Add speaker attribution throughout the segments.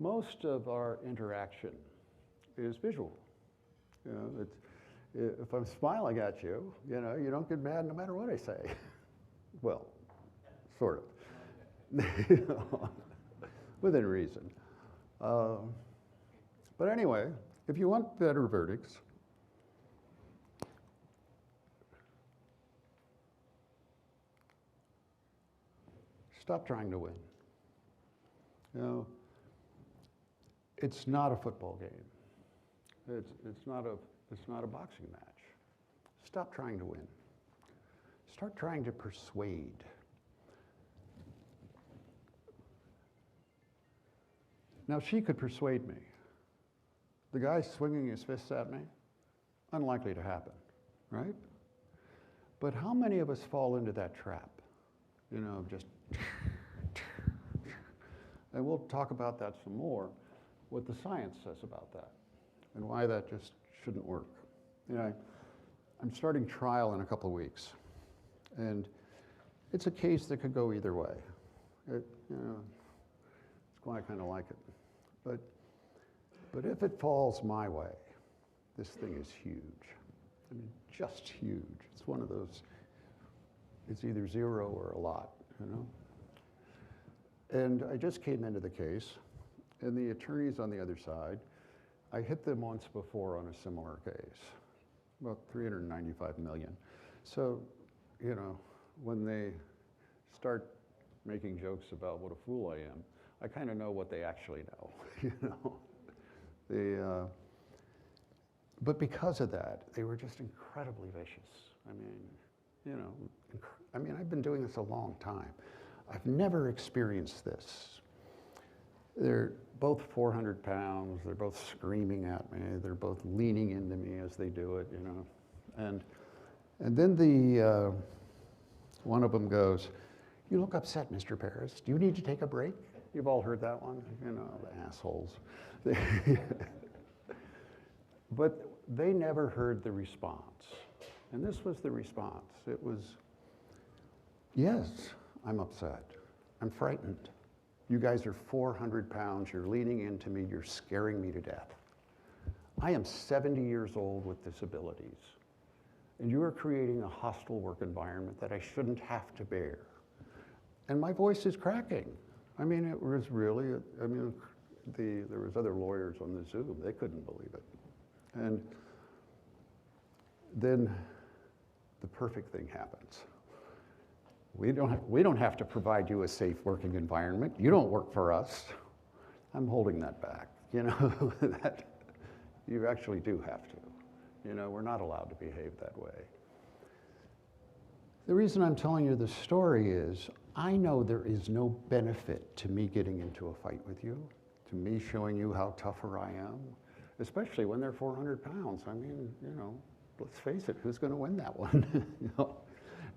Speaker 1: Most of our interaction is visual. You know, if I'm smiling at you, you know, you don't get mad no matter what I say. Well, sort of, you know, within reason. But anyway, if you want better verdicts, stop trying to win. You know, it's not a football game. It's not a boxing match. Stop trying to win. Start trying to persuade. Now, she could persuade me. The guy swinging his fists at me, unlikely to happen, right? But how many of us fall into that trap? You know, just, and we'll talk about that some more, what the science says about that, and why that just shouldn't work. You know, I'm starting trial in a couple of weeks, and it's a case that could go either way. You know, it's why I kind of like it. But if it falls my way, this thing is huge. I mean, just huge. It's one of those, it's either zero or a lot, you know? And I just came into the case, and the attorneys on the other side, I hit them once before on a similar case, about 395 million. So, you know, when they start making jokes about what a fool I am, I kind of know what they actually know, you know. But because of that, they were just incredibly vicious. I mean, you know, I've been doing this a long time. I've never experienced this. They're both 400 pounds, they're both screaming at me, they're both leaning into me as they do it, you know. And then one of them goes, "You look upset, Mr. Parris. Do you need to take a break?" You've all heard that one, you know, the assholes. But they never heard the response. And this was the response. It was, "Yes, I'm upset. I'm frightened. You guys are 400 pounds. You're leaning into me. You're scaring me to death. I am 70 years old with disabilities. And you are creating a hostile work environment that I shouldn't have to bear." And my voice is cracking. I mean, it was really, there was other lawyers on the Zoom. They couldn't believe it. And then the perfect thing happens. We don't have to provide you a safe working environment. You don't work for us. I'm holding that back, you know, that you actually do have to. You know, we're not allowed to behave that way. The reason I'm telling you this story is I know there is no benefit to me getting into a fight with you, to me showing you how tougher I am, especially when they're 400 pounds. I mean, you know, let's face it, who's going to win that one? You know?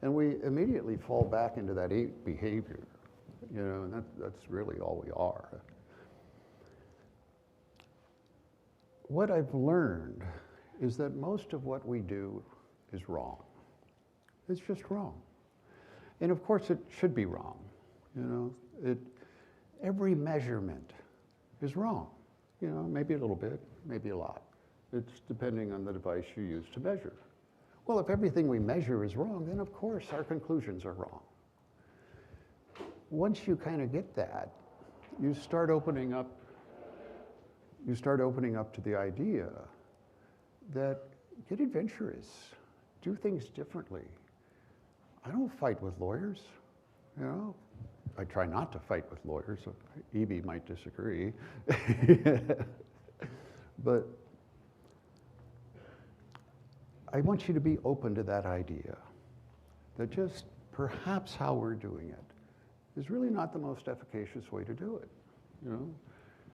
Speaker 1: And we immediately fall back into that ape behavior, you know, and that's really all we are. What I've learned is that most of what we do is wrong. It's just wrong. And of course it should be wrong, you know. Every measurement is wrong, you know, maybe a little bit, maybe a lot. It's depending on the device you use to measure. Well, if everything we measure is wrong, then of course our conclusions are wrong. Once you kind of get that, you start opening up to the idea that get adventurous, do things differently. I don't fight with lawyers, you know. I try not to fight with lawyers. Evie might disagree. But I want you to be open to that idea, that just perhaps how we're doing it is really not the most efficacious way to do it, you know.